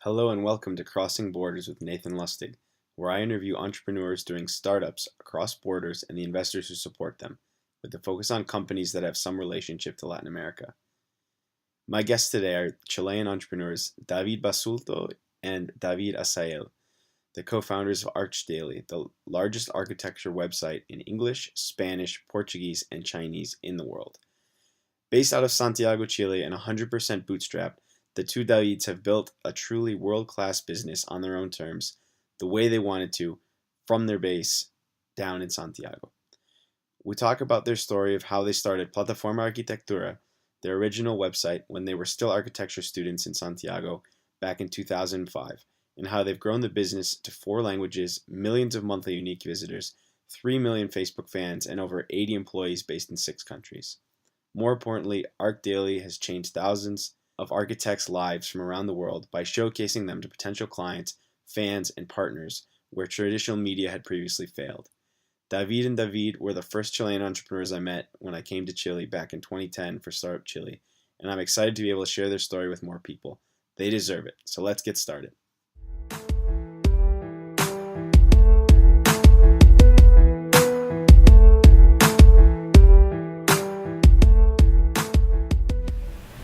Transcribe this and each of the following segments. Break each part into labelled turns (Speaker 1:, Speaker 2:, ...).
Speaker 1: Hello and welcome to Crossing Borders with Nathan Lustig, where I interview entrepreneurs doing startups across borders and the investors who support them, with a focus on companies that have some relationship to Latin America. My guests today are Chilean entrepreneurs David Basulto and David Assael, the co-founders of Archdaily, the largest architecture website in English, Spanish, Portuguese, and Chinese in the world. Based out of Santiago, Chile, and 100% bootstrapped, the two Davids have built a truly world-class business on their own terms, the way they wanted to, from their base down in Santiago. We talk about their story of how they started Plataforma Arquitectura, their original website, when they were still architecture students in Santiago back in 2005, and how they've grown the business to 4 languages, millions of monthly unique visitors, 3 million Facebook fans, and over 80 employees based in 6 countries. More importantly, Archdaily has changed thousands of architects' lives from around the world by showcasing them to potential clients, fans, and partners where traditional media had previously failed. David and David were the first Chilean entrepreneurs I met when I came to Chile back in 2010 for Startup Chile, and I'm excited to be able to share their story with more people. They deserve it, so let's get started.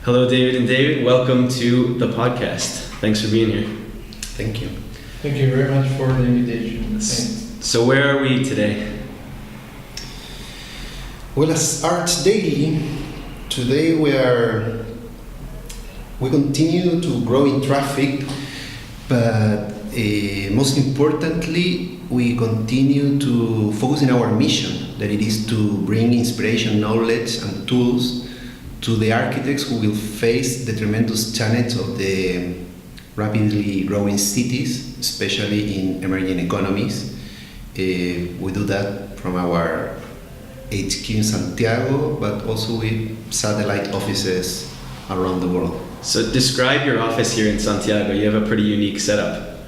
Speaker 1: Hello, David and David. Welcome to the podcast. Thanks for being here.
Speaker 2: Thank you.
Speaker 3: Thank you very much for the invitation.
Speaker 1: So where are we today?
Speaker 2: Well, as Archdaily, today we continue to grow in traffic, but most importantly, we continue to focus in our mission, that it is to bring inspiration, knowledge, and tools to the architects who will face the tremendous challenge of the rapidly growing cities, especially in emerging economies. We do that from our HQ in Santiago, but also with satellite offices around the world.
Speaker 1: So describe your office here in Santiago. You have a pretty unique setup.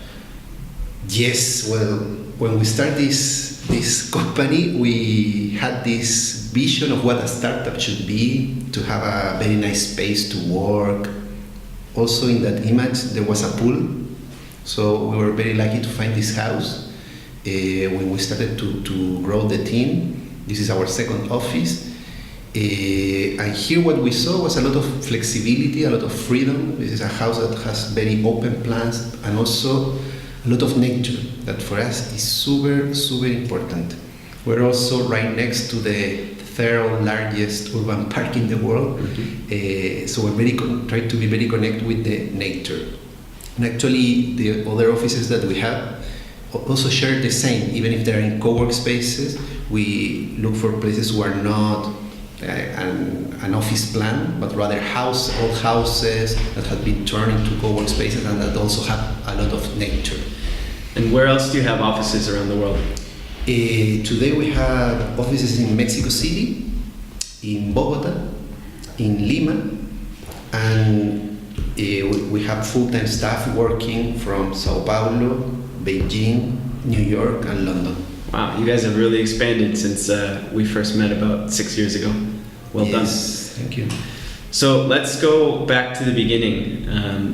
Speaker 2: Yes, well, when we started this company, we had this vision of what a startup should be, to have a very nice space to work. Also in that image there was a pool, so we were very lucky to find this house. When we started to grow the team, this is our second office. And here what we saw was a lot of flexibility, a lot of freedom. This is a house that has very open plans and also a lot of nature that for us is super important. We're also right next to the third largest urban park in the world, so we're trying to be very connected with the nature. And actually the other offices that we have also share the same. Even if they're in co-work spaces, we look for places who are not an office plan, but rather old houses that have been turned into co-work spaces and that also have a lot of nature.
Speaker 1: And where else do you have offices around the world?
Speaker 2: Today we have offices in Mexico City, in Bogota, in Lima, and we have full-time staff working from Sao Paulo, Beijing, New York, and London.
Speaker 1: Wow, you guys have really expanded since we first met about 6 years ago. Well done.
Speaker 2: Yes, thank you.
Speaker 1: So let's go back to the beginning.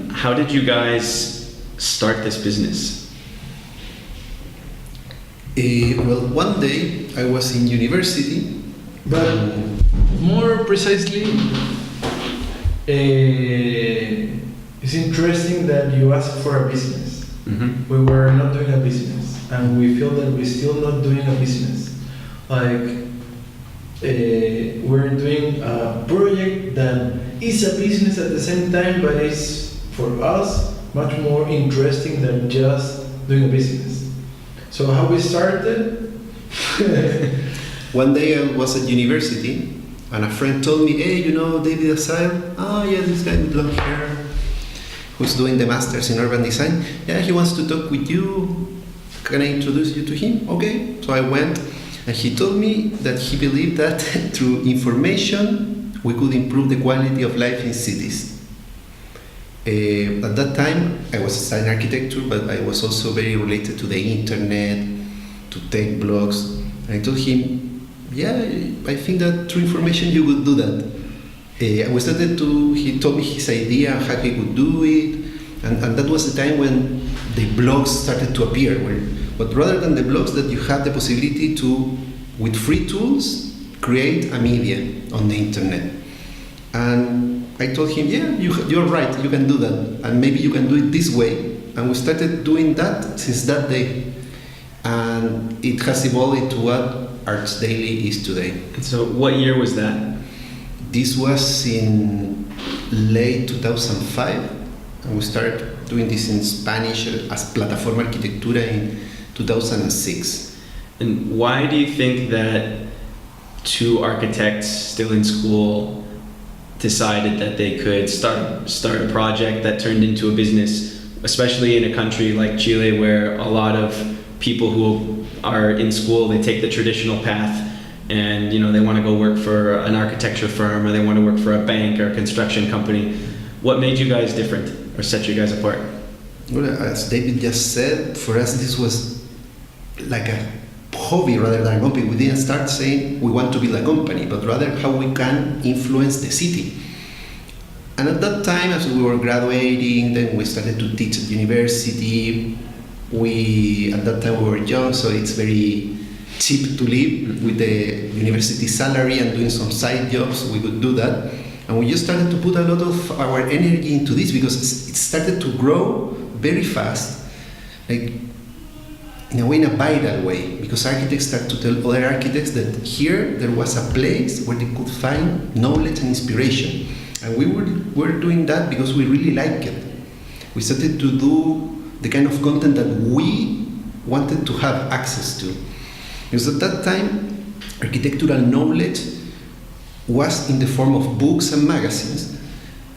Speaker 1: How did you guys start this business?
Speaker 2: Well, one day I was in university,
Speaker 3: But more precisely, it's interesting that you asked for a business.
Speaker 1: Mm-hmm.
Speaker 3: We were not doing a business, and we feel that we're still not doing a business. Like, we're doing a project that is a business at the same time, but it's, for us, much more interesting than just doing a business. So how we started?
Speaker 2: one day I was at university and a friend told me, hey, you know David Assael? Oh yeah, this guy with long hair who's doing the masters in urban design. Yeah, he wants to talk with you. Can I introduce you to him? Okay. So I went and he told me that he believed that through information we could improve the quality of life in cities. At that time I was studying architecture, but I was also very related to the internet, to tech blogs, and I told him, yeah, I think that through information you could do that. He told me his idea, how he could do it, And that was the time when the blogs started to appear. But rather than the blogs, that you had the possibility to, with free tools, create a media on the internet. And I told him, yeah, you're right, you can do that. And maybe you can do it this way. And we started doing that since that day. And it has evolved into what Archdaily is today.
Speaker 1: So what year was that?
Speaker 2: This was in late 2005. And we started doing this in Spanish as Plataforma Arquitectura in 2006.
Speaker 1: And why do you think that two architects still in school decided that they could start a project that turned into a business, especially in a country like Chile where a lot of people who are in school, they take the traditional path and they want to go work for an architecture firm or they want to work for a bank or a construction company. What made you guys different or set you guys apart?
Speaker 2: Well, as David just said, for us this was like a hobby rather than a company. We didn't start saying we want to build a company, but rather how we can influence the city. And at that time, as we were graduating, then we started to teach at university. At that time we were young, so it's very cheap to live with the university salary and doing some side jobs. We could do that. And we just started to put a lot of our energy into this because it started to grow very fast, like in a way, in a viral way, because architects start to tell other architects that here there was a place where they could find knowledge and inspiration. And we were doing that because we really liked it. We started to do the kind of content that we wanted to have access to. Because at that time, architectural knowledge was in the form of books and magazines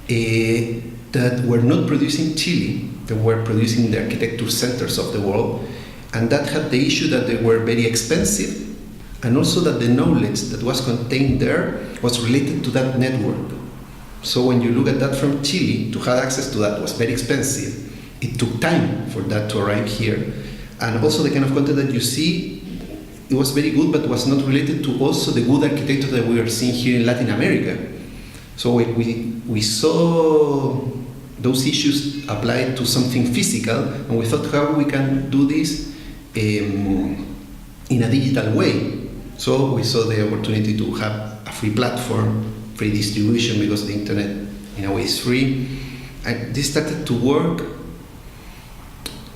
Speaker 2: that were not produced in Chile, that were produced in the architecture centers of the world, and that had the issue that they were very expensive, and also that the knowledge that was contained there was related to that network. So when you look at that from Chile, to have access to that was very expensive. It took time for that to arrive here. And also the kind of content that you see, it was very good, but was not related to also the good architecture that we are seeing here in Latin America. So we saw those issues applied to something physical, and we thought how we can do this in a digital way. So we saw the opportunity to have a free platform, free distribution, because the internet in a way is free. And this started to work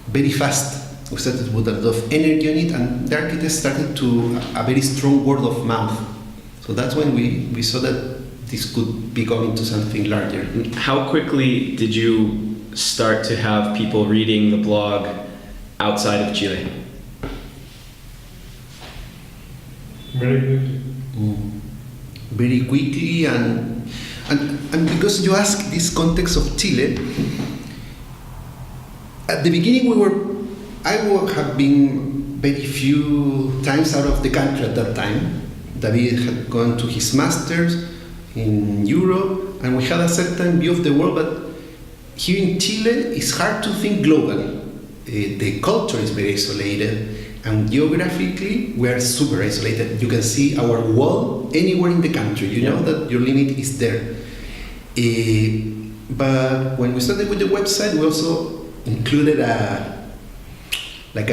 Speaker 2: very fast. We started to put a lot of energy on it, and the architects started to a very strong word of mouth. So that's when we saw that this could become into something larger.
Speaker 1: How quickly did you start to have people reading the blog outside of Chile?
Speaker 3: Very quickly.
Speaker 2: Very quickly, and because you ask this context of Chile, at the beginning I would have been very few times out of the country at that time. David had gone to his master's in Europe, and we had a certain view of the world, but here in Chile it's hard to think globally. The culture is very isolated, and geographically we are super isolated. You can see our wall anywhere in the country. You know that your limit is there. But when we started with the website, we also included a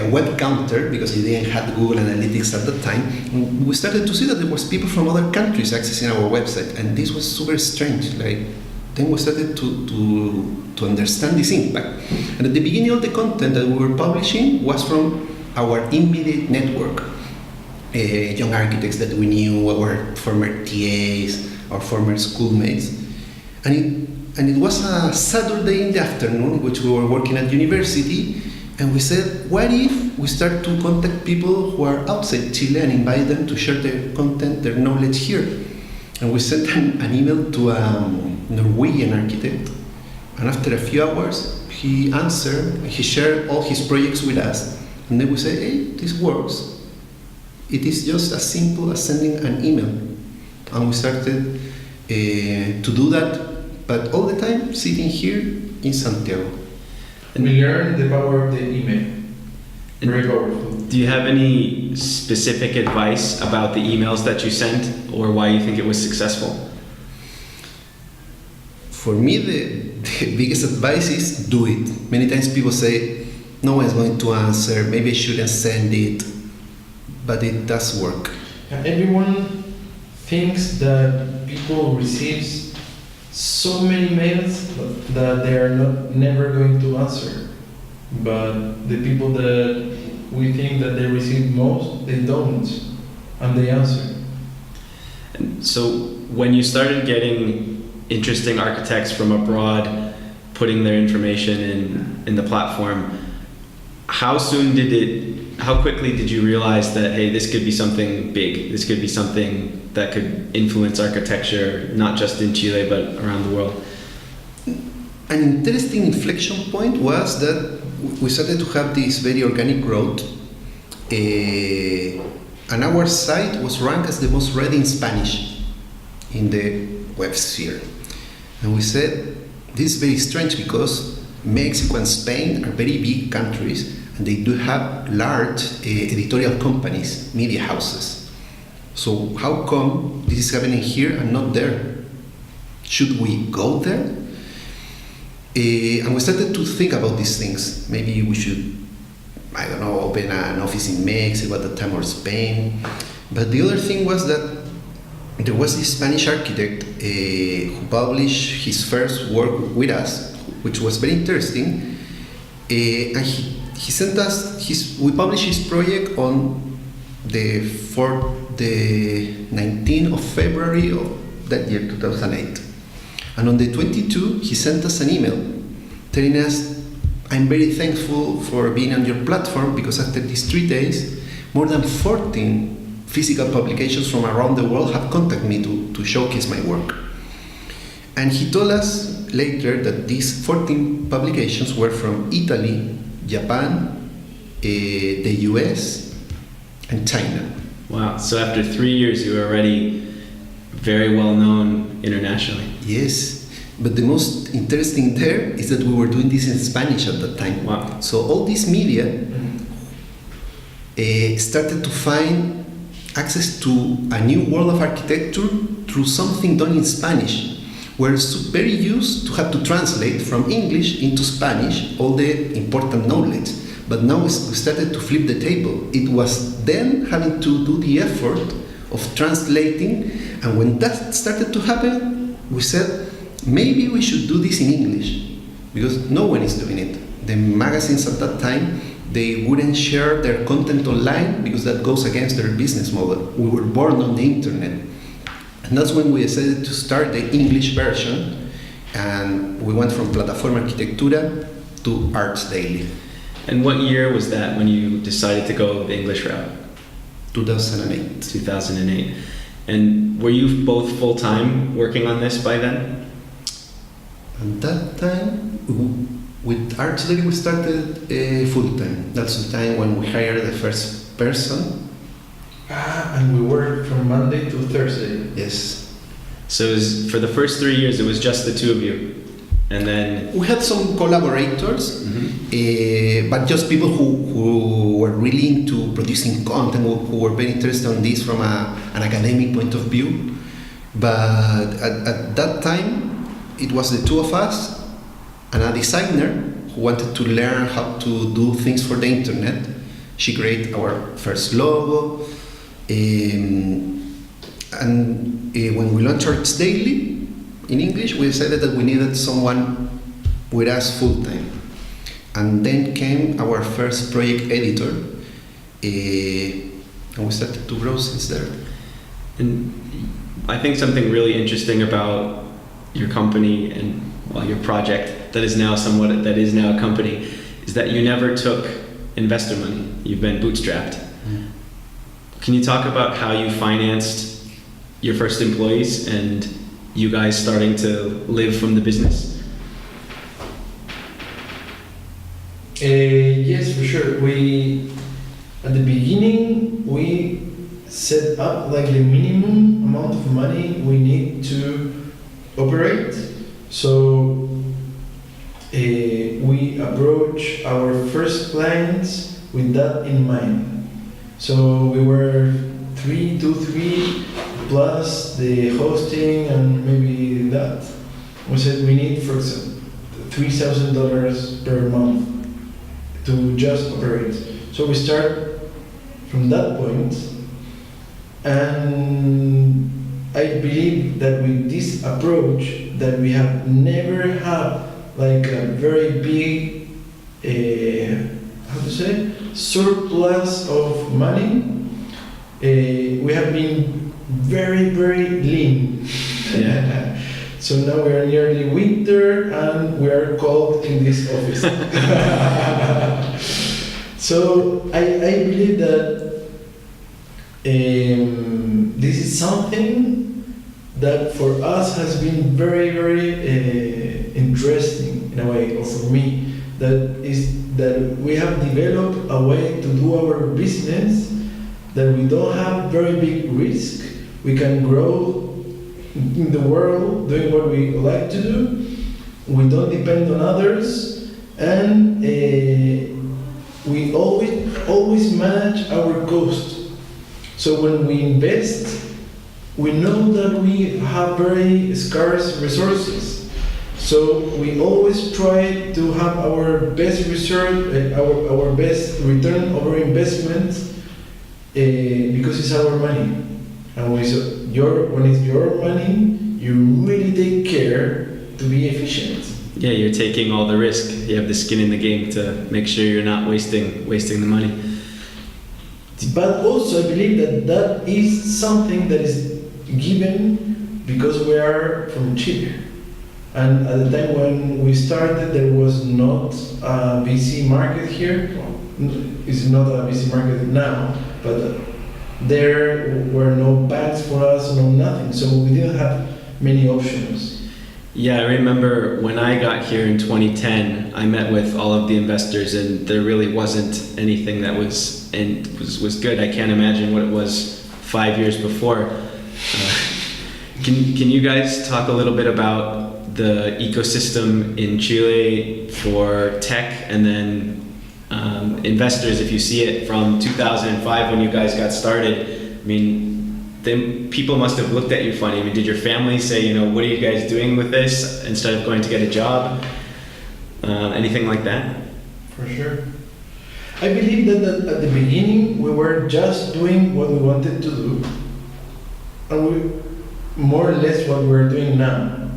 Speaker 2: web counter, because we didn't have Google Analytics at that time. We started to see that there was people from other countries accessing our website, and this was super strange. Then we started to understand this impact. And at the beginning, all the content that we were publishing was from our immediate network, young architects that we knew, our former TAs, our former schoolmates. And it was a Saturday in the afternoon, which we were working at university, and we said, what if we start to contact people who are outside Chile and invite them to share their content, their knowledge here? And we sent an email to a Norwegian architect, and after a few hours, he answered, he shared all his projects with us, and then we said, hey, this works. It is just as simple as sending an email. And we started to do that, but all the time sitting here in Santiago.
Speaker 3: And we learned the power of the email. Very powerful.
Speaker 1: Do you have any specific advice about the emails that you sent, or why you think it was successful?
Speaker 2: For me, the the biggest advice is do it. Many times people say, no one is going to answer, maybe I shouldn't send it, but it does work.
Speaker 3: Everyone thinks that people receive so many mails that they are never going to answer. But the people that we think that they receive most, they don't, and they answer.
Speaker 1: And so when you started getting interesting architects from abroad putting their information in the platform, how quickly did you realize that, hey, this could be something big, this could be something that could influence architecture, not just in Chile, but around the world?
Speaker 2: An interesting inflection point was that we started to have this very organic growth, and our site was ranked as the most read in Spanish in the web sphere. And we said, this is very strange because Mexico and Spain are very big countries, and they do have large editorial companies, media houses. So how come this is happening here and not there? Should we go there? And we started to think about these things. Maybe we should, I don't know, open an office in Mexico at the time or Spain. But the other thing was that there was this Spanish architect who published his first work with us, which was very interesting. And he sent us we published his project on the 19th of February of that year, 2008. And on the 22nd, he sent us an email telling us, I'm very thankful for being on your platform because after these 3 days, more than 14 physical publications from around the world have contacted me to showcase my work. And he told us later that these 14 publications were from Italy, Japan, the US, and China.
Speaker 1: Wow, so after 3 years, you were already very well known internationally.
Speaker 2: Yes, but the most interesting there is that we were doing this in Spanish at that time.
Speaker 1: Wow.
Speaker 2: So all this media started to find access to a new world of architecture through something done in Spanish. We're very used to have to translate from English into Spanish all the important knowledge. But now we started to flip the table. It was then having to do the effort of translating, and when that started to happen, we said, maybe we should do this in English, because no one is doing it. The magazines at that time, they wouldn't share their content online because that goes against their business model. We were born on the internet. And that's when we decided to start the English version, and we went from Plataforma Arquitectura to Archdaily.
Speaker 1: And what year was that when you decided to go the English route?
Speaker 2: 2008.
Speaker 1: 2008. And were you both full-time working on this by then?
Speaker 2: At that time, with Archdaily we started full-time. That's the time when we hired the first person.
Speaker 3: And we worked from Monday to Thursday.
Speaker 2: Yes.
Speaker 1: So for the first 3 years, it was just the two of you? And then
Speaker 2: we had some collaborators, but just people who were really into producing content, who were very interested in this from an academic point of view. But at that time, it was the two of us and a designer who wanted to learn how to do things for the internet. She created our first logo. And when we launched Archdaily in English, we decided that we needed someone with us full-time. And then came our first project editor, and we started to grow since there.
Speaker 1: And I think something really interesting about your company and your project that is now a company is that you never took investor money. You've been bootstrapped. Can you talk about how you financed your first employees and you guys starting to live from the business?
Speaker 3: Yes, for sure. At the beginning, we set up like the minimum amount of money we need to operate. So we approach our first clients with that in mind. So we were 3 plus the hosting and maybe that. We said we need, for example, $3,000 per month to just operate. So we start from that point, and I believe that with this approach that we have never had like a very big, how to say, surplus of money. We have been very, very lean.
Speaker 1: Yeah.
Speaker 3: So now we are nearly winter and we are cold in this office. So I believe that this is something that for us has been very, very interesting in a way, or for me, that we have developed a way to do our business that we don't have very big risk. We can grow in the world doing what we like to do. We don't depend on others, and we always manage our cost. So when we invest, we know that we have very scarce resources. So we always try to have our best our best return over investment, because it's our money. And when it's your money, you really take care to be efficient.
Speaker 1: Yeah, you're taking all the risk. You have the skin in the game to make sure you're not wasting the money.
Speaker 3: But also, I believe that is something that is given because we are from Chile. And at the time when we started, there was not a VC market here. It's not a VC market now, but there were no banks for us, no nothing. So we didn't have many options.
Speaker 1: Yeah, I remember when I got here in 2010, I met with all of the investors, and there really wasn't anything that was good. I can't imagine what it was 5 years before. Can you guys talk a little bit about the ecosystem in Chile for tech, and then investors, if you see it from 2005 when you guys got started? I mean, then people must have looked at you funny. I mean, did your family say, what are you guys doing with this, instead of going to get a job? Anything like that?
Speaker 3: For sure. I believe that at the beginning we were just doing what we wanted to do, and we more or less what we're doing now.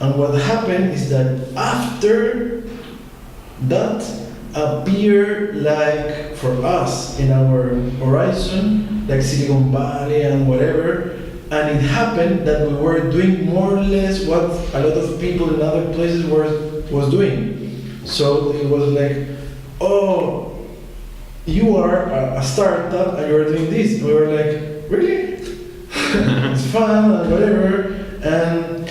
Speaker 3: And what happened is that after that appeared, like for us in our horizon, like Silicon Valley and whatever, and it happened that we were doing more or less what a lot of people in other places was doing. So it was like, oh, you are a startup and you're doing this. And we were like, really? It's fun and whatever. And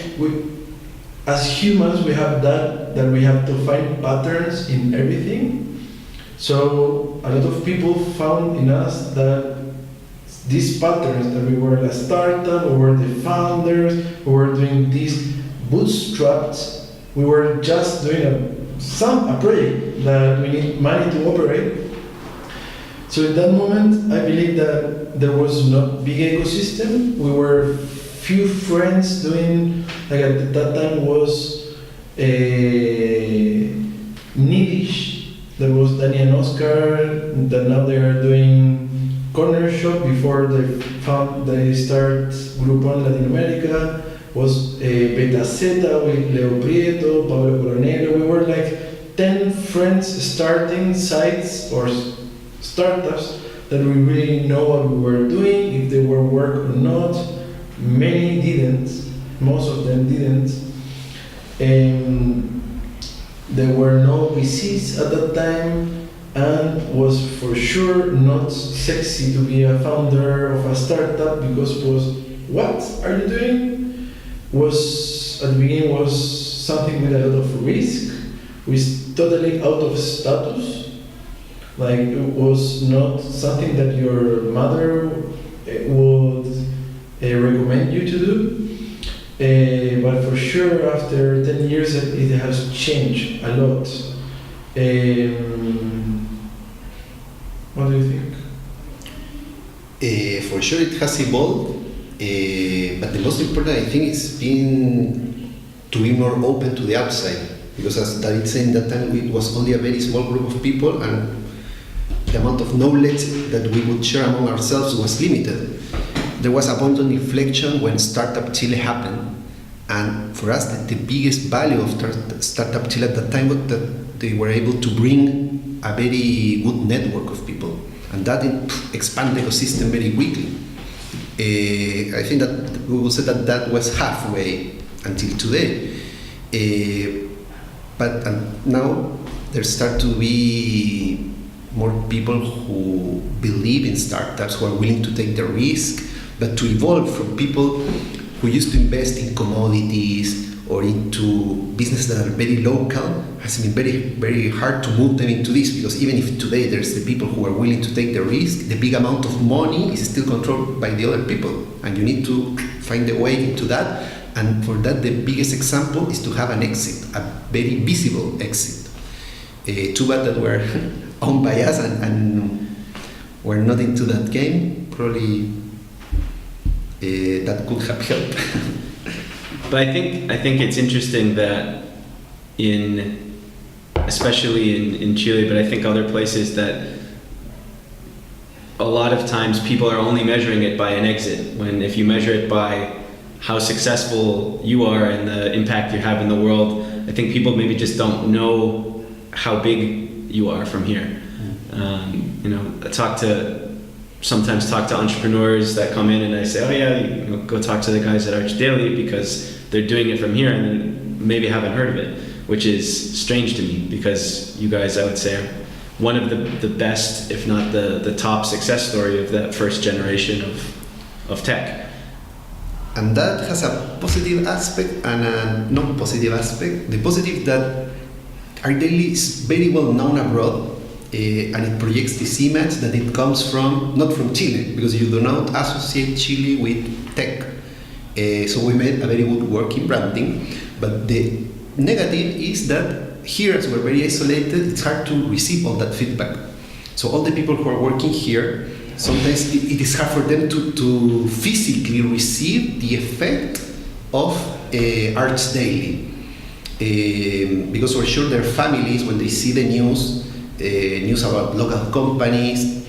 Speaker 3: as humans, we have that we have to find patterns in everything. So a lot of people found in us that these patterns, that we were a startup, we were the founders, we were doing these bootstraps, we were just doing a project that we need money to operate. So in that moment, I believe that there was not big ecosystem. We were few friends doing, like at that time was Nidish, there was Danny and Oscar, that now they are doing Corner Shop. Before they start Groupon Latin America, was Beta Zeta with Leo Prieto, Pablo Coronel. We were like 10 friends starting sites or startups that we really know what we were doing, if they were work or not. Many didn't, most of them didn't. There were no VCs at that time, and was for sure not sexy to be a founder of a startup, because what are you doing? Was at the beginning was something with a lot of risk, with totally out of status. Like it was not something that your mother would recommend you to do, but for sure after 10 years it has changed a lot. What do you think?
Speaker 2: For sure it has evolved, but the most important, I think, is being to be more open to the upside. because as David said, in that time it was only a very small group of people, and the amount of knowledge that we would share among ourselves was limited. There was a point of inflection when Startup Chile happened, and for us the biggest value of Startup Chile at that time was that they were able to bring a very good network of people, and that expanded the ecosystem very quickly. I think that we will say that was halfway until today. But now there start to be more people who believe in startups, who are willing to take the risk, but to evolve from people who used to invest in commodities or into businesses that are very local. Has been very, very hard to move them into this, because even if today there's the people who are willing to take the risk, the big amount of money is still controlled by the other people, and you need to find a way into that. And for that, the biggest example is to have an exit, a very visible exit. Too bad that we're owned by us and we're not into that game. Probably that could have helped.
Speaker 1: But I think it's interesting that especially in Chile, but I think other places, that a lot of times people are only measuring it by an exit, when if you measure it by how successful you are and the impact you have in the world, I think people maybe just don't know how big you are from here. I sometimes talk to entrepreneurs that come in, and I say, oh yeah, go talk to the guys at Archdaily, because they're doing it from here and maybe haven't heard of it, which is strange to me, because you guys, I would say, are one of the best, if not the top success story of that first generation of tech.
Speaker 2: And that has a positive aspect and a non-positive aspect. The positive that Archdaily is very well known abroad, and it projects this image that it comes not from Chile, because you do not associate Chile with tech. So we made a very good work in branding. But the negative is that here, as we're very isolated, it's hard to receive all that feedback. So all the people who are working here, sometimes it is hard for them to physically receive the effect of Archdaily. Because we're sure their families, when they see the news about local companies,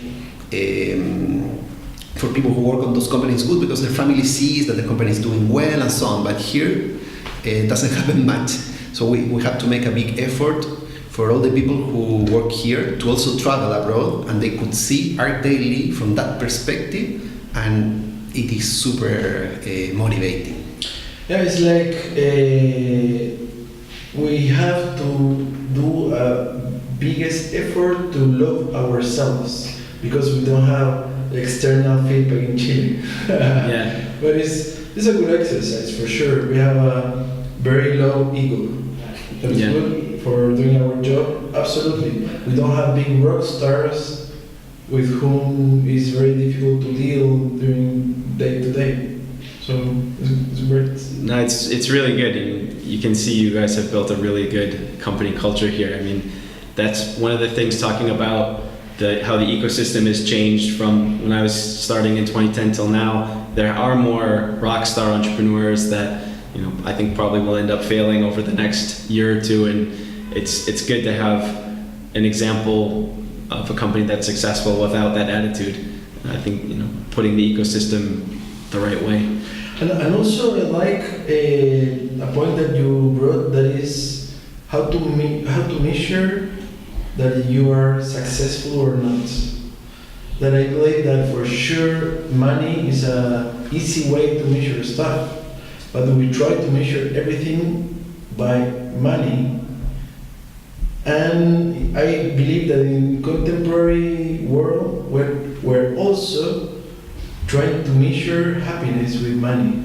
Speaker 2: for people who work on those companies, good, because their family sees that the company is doing well and so on. But here, it doesn't happen much. So we have to make a big effort for all the people who work here to also travel abroad, and they could see Archdaily from that perspective, and it is super motivating.
Speaker 3: Yeah, it's like we have to do a biggest effort to love ourselves, because we don't have external feedback in Chile.
Speaker 1: Yeah.
Speaker 3: But it's a good exercise for sure. We have a very low ego. That's good for doing our job. Absolutely. We don't have big rock stars with whom it's very difficult to deal during day to day. So it's great.
Speaker 1: No, it's really good, and you can see you guys have built a really good company culture here. I mean, that's one of the things, talking about how the ecosystem has changed from when I was starting in 2010 till now. There are more rock star entrepreneurs that I think probably will end up failing over the next year or two, and it's good to have an example of a company that's successful without that attitude. And I think putting the ecosystem the right way.
Speaker 3: And also I like a point that you brought, that is how to measure that you are successful or not. That I believe that for sure money is an easy way to measure stuff, but we try to measure everything by money. And I believe that in contemporary world we're also trying to measure happiness with money.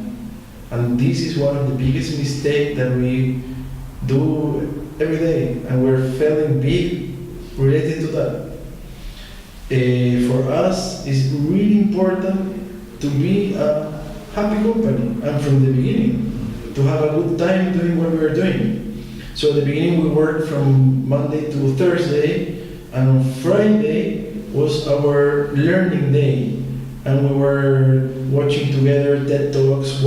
Speaker 3: And this is one of the biggest mistakes that we do every day, and we're failing big related to that. For us, it's really important to be a happy company, and from the beginning, to have a good time doing what we're doing. So at the beginning, we worked from Monday to Thursday, and on Friday was our learning day, and we were watching together TED Talks,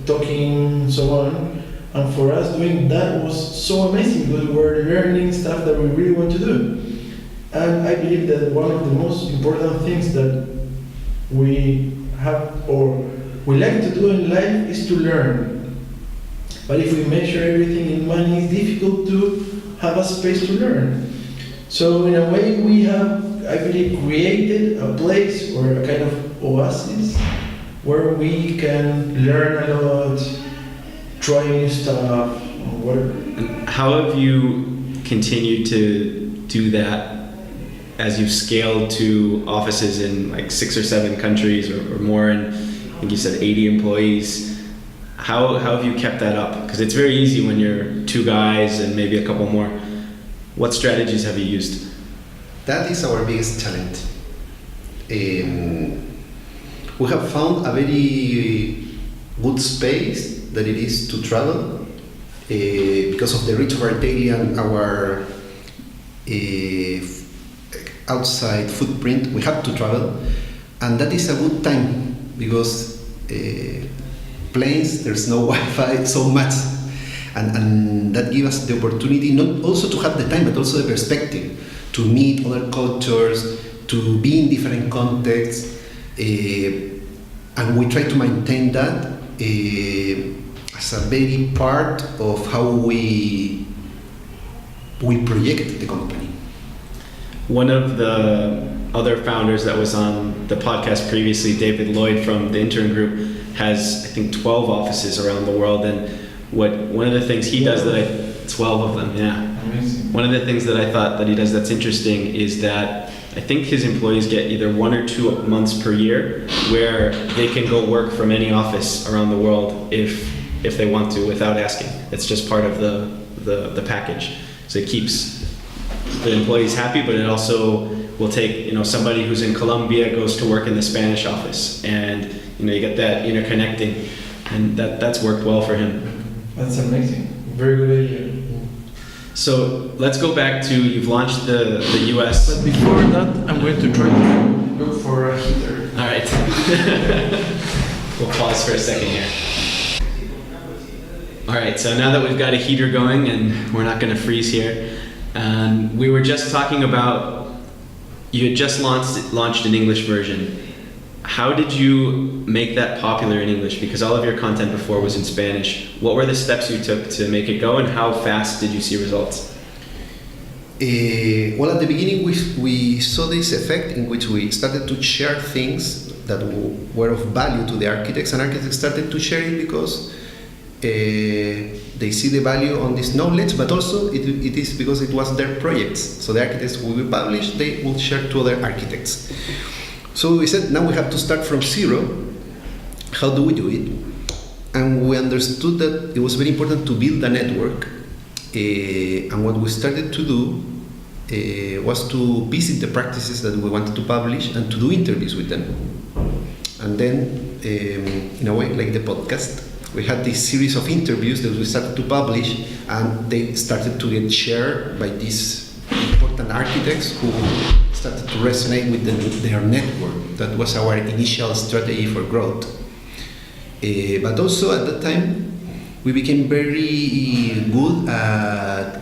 Speaker 3: talking, so on. And for us, doing that was so amazing because we were learning stuff that we really want to do. And I believe that one of the most important things that we have or we like to do in life is to learn. But if we measure everything in money, it's difficult to have a space to learn. So in a way, we have, I believe, created a place or a kind of oasis where we can learn a lot, try new stuff, or whatever.
Speaker 1: And how have you continued to do that as you've scaled to offices in like 6 or 7 countries or more, and I think you said 80 employees? How have you kept that up? Because it's very easy when you're 2 guys and maybe a couple more. What strategies have you used?
Speaker 2: That is our biggest challenge. We have found a very good space that it is to travel because of the reach of Archdaily and our outside footprint. We have to travel, and that is a good time because planes, there's no Wi-Fi so much, and that gives us the opportunity not also to have the time but also the perspective to meet other cultures, to be in different contexts, and we try to maintain that as a very part of how we project the company.
Speaker 1: One of the other founders that was on the podcast previously, David Lloyd from the intern group, has I think 12 offices around the world, and one of the things he does that 12 of them, yeah.
Speaker 3: Amazing.
Speaker 1: One of the things that I thought that he does that's interesting is that I think his employees get either 1 or 2 months per year where they can go work from any office around the world if they want to without asking. It's just part of the package. So it keeps the employees happy, but it also will take, somebody who's in Colombia goes to work in the Spanish office, and you get that interconnecting, and that's worked well for him.
Speaker 3: That's amazing. Very good idea.
Speaker 1: So let's go back to, you've launched the US.
Speaker 3: But before that, I'm going to try to look for a heater.
Speaker 1: All right. We'll pause for a second here. All right, so now that we've got a heater going and we're not going to freeze here, we were just talking about, you had just launched an English version. How did you make that popular in English? Because all of your content before was in Spanish. What were the steps you took to make it go, and how fast did you see results?
Speaker 2: Well, at the beginning, we saw this effect in which we started to share things that were of value to the architects, and architects started to share it because they see the value on this knowledge, but also it is because it was their projects. So the architects who will publish, they will share to other architects. So we said, now we have to start from zero. How do we do it? And we understood that it was very important to build a network. And what we started to do was to visit the practices that we wanted to publish and to do interviews with them. And then, in a way, like the podcast, we had this series of interviews that we started to publish, and they started to get shared by these important architects who started to resonate with their network. That was our initial strategy for growth. But also at that time, we became very good at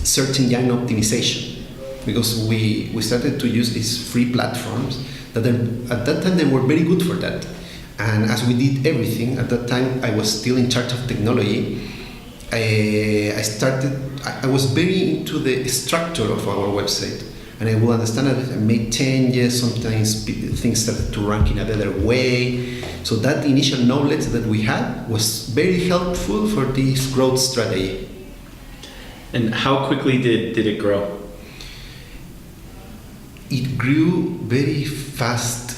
Speaker 2: search engine optimization, because we started to use these free platforms that at that time they were very good for that. And as we did everything, at that time I was still in charge of technology. I was very into the structure of our website, and I would understand that I made changes, sometimes things started to rank in a better way. So that initial knowledge that we had was very helpful for this growth strategy.
Speaker 1: And how quickly did it grow?
Speaker 2: It grew very fast.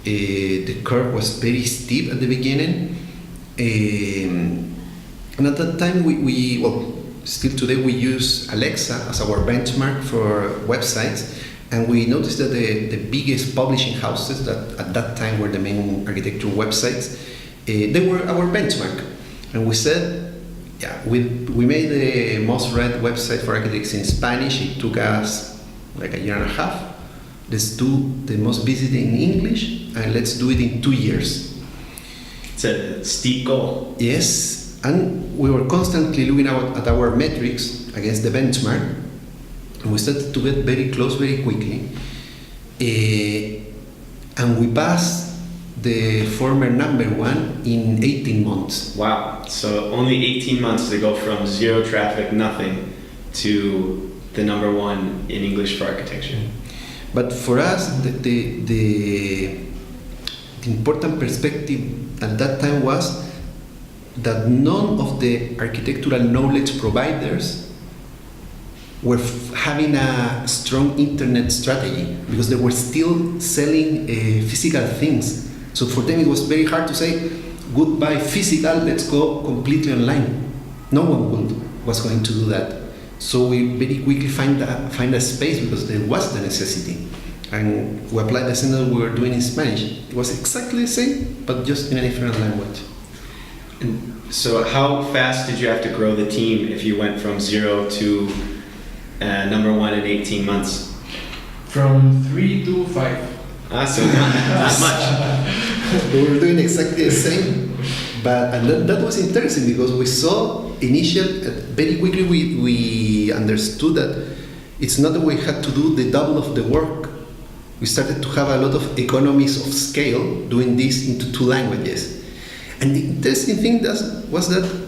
Speaker 2: The curve was very steep at the beginning. And at that time, still today we use Alexa as our benchmark for websites, and we noticed that the biggest publishing houses that at that time were the main architecture websites, they were our benchmark. And we said, yeah, we made the most read website for architects in Spanish. It took us like a year and a half. Let's do the most visited in English, and let's do it in 2 years.
Speaker 1: It's a steep goal.
Speaker 2: Yes. And we were constantly looking at our metrics against the benchmark, and we started to get very close very quickly. And we passed the former number one in 18 months.
Speaker 1: Wow. So only 18 months to go from zero traffic, nothing, to the number one in English for architecture.
Speaker 2: But for us, the important perspective at that time was that none of the architectural knowledge providers were having a strong internet strategy, because they were still selling physical things. So for them it was very hard to say, goodbye physical, let's go completely online. No one was going to do that. So we very quickly find a space, because there was the necessity. And we applied the same that we were doing in Spanish. It was exactly the same, but just in a different language.
Speaker 1: And so how fast did you have to grow the team if you went from 0 to number one in 18 months?
Speaker 3: From 3 to 5.
Speaker 1: So not much.
Speaker 2: We were doing exactly the same, and that was interesting, because we saw very quickly we understood that it's not that we had to do the double of the work. We started to have a lot of economies of scale doing this into 2 languages. And the interesting thing was that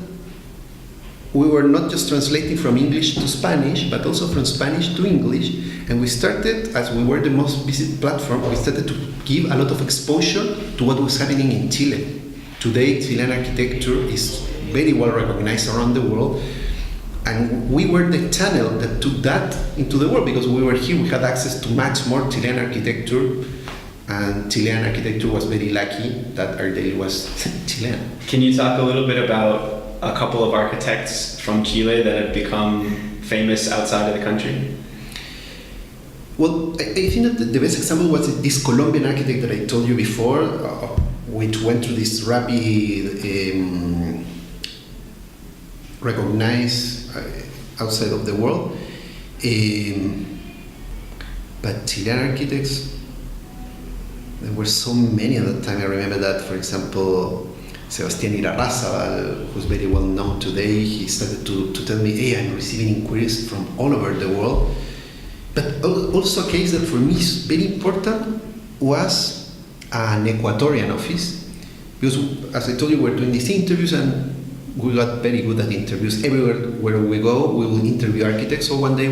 Speaker 2: we were not just translating from English to Spanish, but also from Spanish to English. And we started, as we were the most visited platform, we started to give a lot of exposure to what was happening in Chile. Today, Chilean architecture is very well recognized around the world. And we were the channel that took that into the world, because we were here, we had access to much more Chilean architecture. And Chilean architecture was very lucky that Archdaily was Chilean.
Speaker 1: Can you talk a little bit about a couple of architects from Chile that have become famous outside of the country?
Speaker 2: Well, I think that the best example was this Colombian architect that I told you before, which went through this rapid recognized outside of the world. But Chilean architects, there were so many at that time. I remember that, for example, Sebastián Irarrázaval, who's very well known today, he started to tell me, hey, I'm receiving inquiries from all over the world. But also a case that for me is very important was an Ecuadorian office, because as I told you, we're doing these interviews and we got very good at interviews. Everywhere where we go, we will interview architects. So one day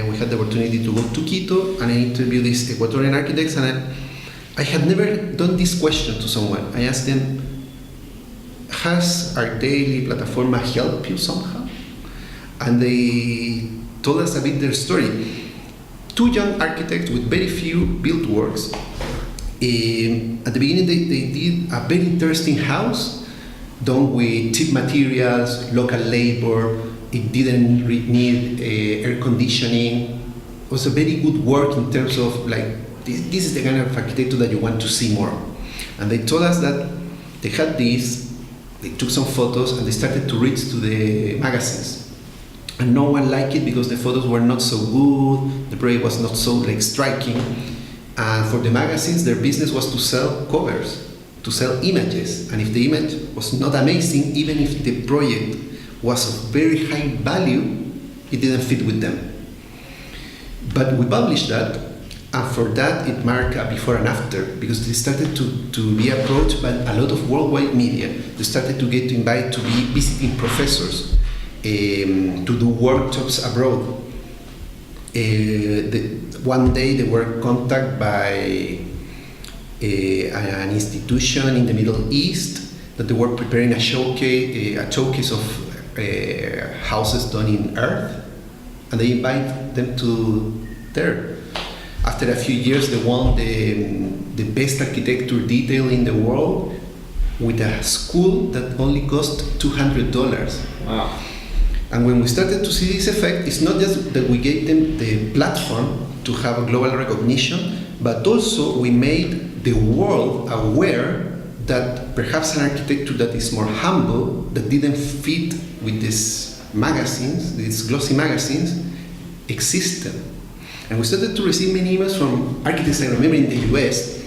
Speaker 2: we had the opportunity to go to Quito and I interviewed these Ecuadorian architects, and I had never done this question to someone. I asked them, has Archdaily Plataforma helped you somehow? And they told us a bit their story. 2 young architects with very few built works. At the beginning, they did a very interesting house done with cheap materials, local labor. It didn't need air conditioning. It was a very good work in terms of this is the kind of architecture that you want to see more. And they told us that they had this, they took some photos and they started to reach to the magazines. And no one liked it because the photos were not so good, the project was not so striking. And for the magazines, their business was to sell covers, to sell images. And if the image was not amazing, even if the project was of very high value, it didn't fit with them. But we published that, and for that it marked a before and after, because they started to be approached by a lot of worldwide media. They started to get invited to be visiting professors, to do workshops abroad. One day they were contacted by an institution in the Middle East that they were preparing a showcase of houses done in earth, and they invited them to there. After a few years, they won the best architecture detail in the world with a school that only cost $200.
Speaker 1: Wow.
Speaker 2: And when we started to see this effect, it's not just that we gave them the platform to have a global recognition, but also we made the world aware that perhaps an architecture that is more humble, that didn't fit with these magazines, these glossy magazines, existed. And we started to receive many emails from architects I remember in the US,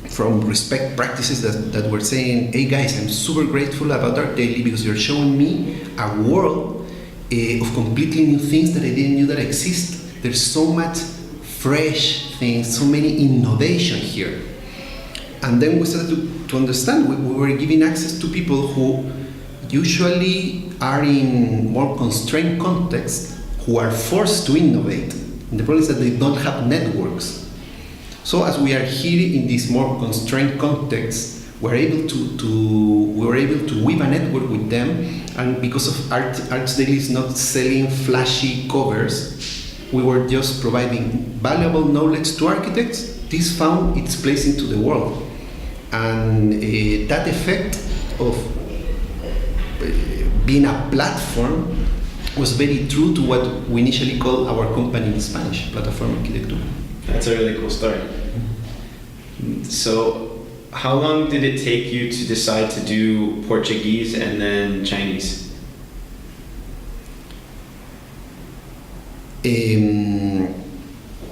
Speaker 2: from respect practices that were saying, hey guys, I'm super grateful about Archdaily because you're showing me a world of completely new things that I didn't know that exist. There's so much fresh things, so many innovation here. And then we started to understand we were giving access to people who usually are in more constrained contexts, who are forced to innovate. And the problem is that they don't have networks. So as we are here in this more constrained context, we were able to weave a network with them, and because of Archdaily is not selling flashy covers, we were just providing valuable knowledge to architects. This found its place into the world, and that effect of being a platform was very true to what we initially called our company in Spanish, Plataforma Arquitectura.
Speaker 1: That's a really cool story. So, how long did it take you to decide to do Portuguese and then Chinese?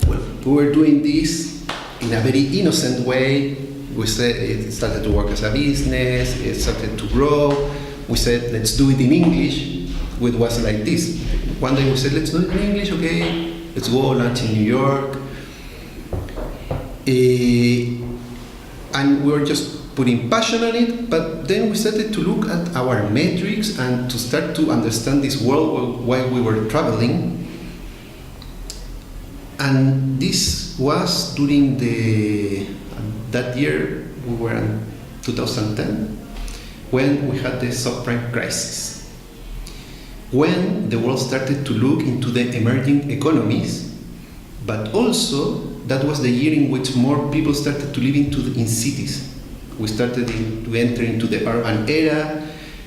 Speaker 2: Well, we were doing this in a very innocent way. We said it started to work as a business, it started to grow. We said, let's do it in English. It was like this. One day we said, let's do it in English, okay? Let's go launch in New York. And we were just putting passion on it, but then we started to look at our metrics and to start to understand this world while we were traveling. And this was during that year, we were in 2010, when we had the subprime crisis. When the world started to look into the emerging economies, but also that was the year in which more people started to live in cities. We started to enter into the urban era,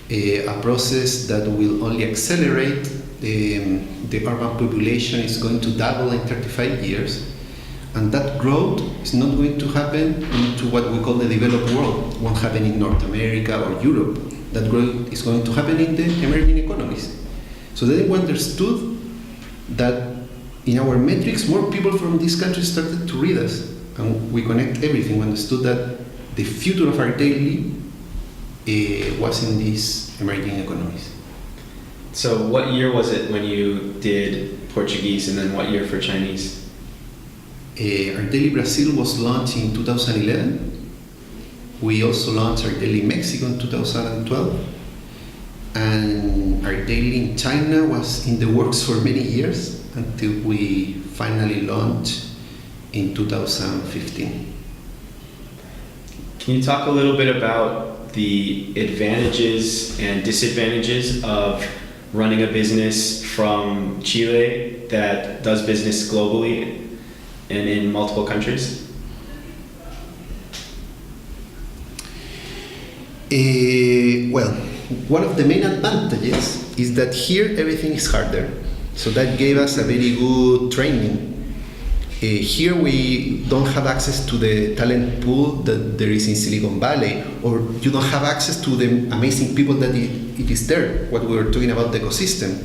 Speaker 2: a process that will only accelerate. The urban population is going to double in 35 years, and that growth is not going to happen into what we call the developed world. It won't happen in North America or Europe. That growth is going to happen in the emerging economies. So then we understood that in our metrics, more people from these countries started to read us, and we connect everything. We understood that the future of Archdaily was in these emerging economies.
Speaker 1: So what year was it when you did Portuguese, and then what year for Chinese?
Speaker 2: Archdaily Brazil was launched in 2011. We also launched Archdaily Mexico in 2012. And Archdaily in China was in the works for many years until we finally launched in 2015.
Speaker 1: Can you talk a little bit about the advantages and disadvantages of running a business from Chile that does business globally and in multiple countries?
Speaker 2: Well, one of the main advantages is that here everything is harder. So that gave us a very good training. Here we don't have access to the talent pool that there is in Silicon Valley, or you don't have access to the amazing people that it is there, what we were talking about the ecosystem.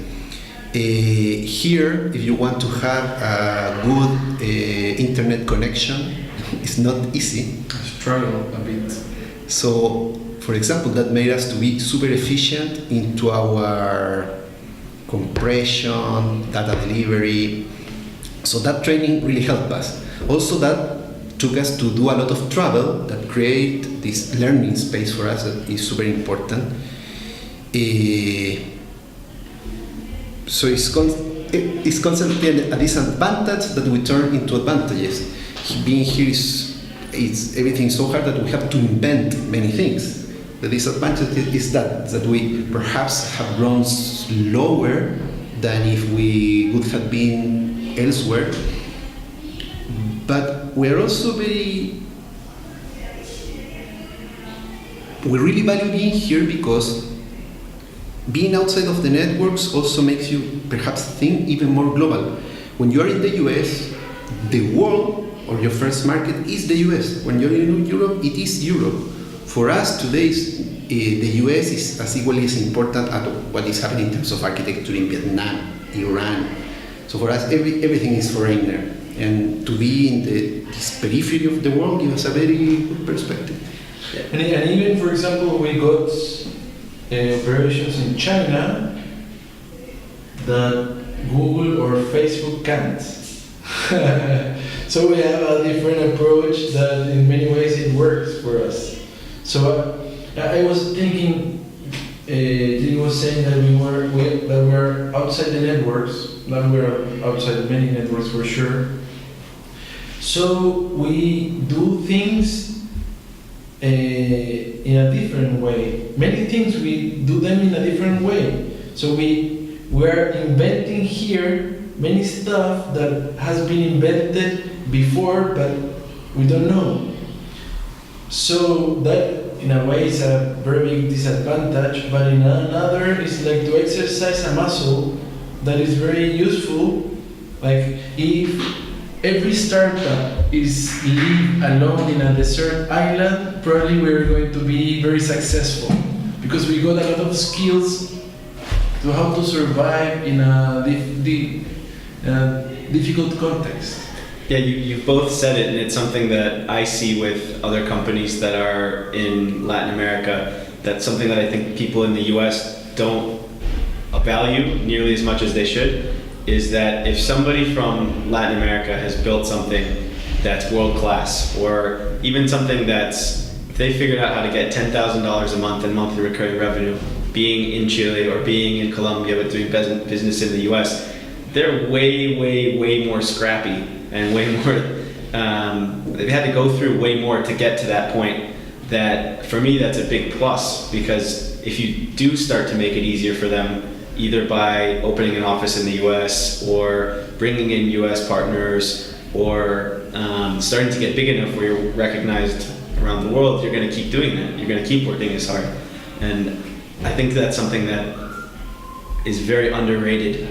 Speaker 2: Here, if you want to have a good internet connection, it's not easy.
Speaker 3: I struggle a bit.
Speaker 2: So, for example, that made us to be super efficient into our compression, data delivery. So that training really helped us. Also, that took us to do a lot of travel that create this learning space for us that is super important. So it's constantly a disadvantage that we turn into advantages. Being here everything so hard that we have to invent many things. The disadvantage is that we perhaps have grown slower than if we would have been elsewhere. But we're also we really value being here because being outside of the networks also makes you perhaps think even more global. When you're in the US, the world or your first market is the US. When you're in Europe, it is Europe. For us today, the US is as equally as important as what is happening in terms of architecture in Vietnam, Iran. So for us, everything is foreigner. And to be in this periphery of the world gives us a very good perspective.
Speaker 3: And even, for example, we got operations in China that Google or Facebook can't. So we have a different approach that in many ways it works for us. So I was thinking, he was saying that we're outside the networks, now we're outside many networks for sure. So we do things in a different way. Many things we do them in a different way. So we're inventing here many stuff that has been invented before, but we don't know. So that in a way is a very big disadvantage, but in another is like to exercise a muscle that is very useful. Like if every startup is live alone in a desert island, probably we're going to be very successful because we got a lot of skills to how to survive in a difficult context.
Speaker 1: Yeah, you both said it, and it's something that I see with other companies that are in Latin America. That's something that I think people in the US don't value nearly as much as they should, is that if somebody from Latin America has built something that's world class, or even something that's, they figured out how to get $10,000 a month in monthly recurring revenue, being in Chile or being in Colombia but doing business in the US, they're way more scrappy and way more, they've had to go through way more to get to that point. That for me, that's a big plus, because if you do start to make it easier for them, either by opening an office in the US or bringing in US partners, or starting to get big enough where you're recognized around the world, you're going to keep doing that. You're going to keep working as hard. And I think that's something that is very underrated,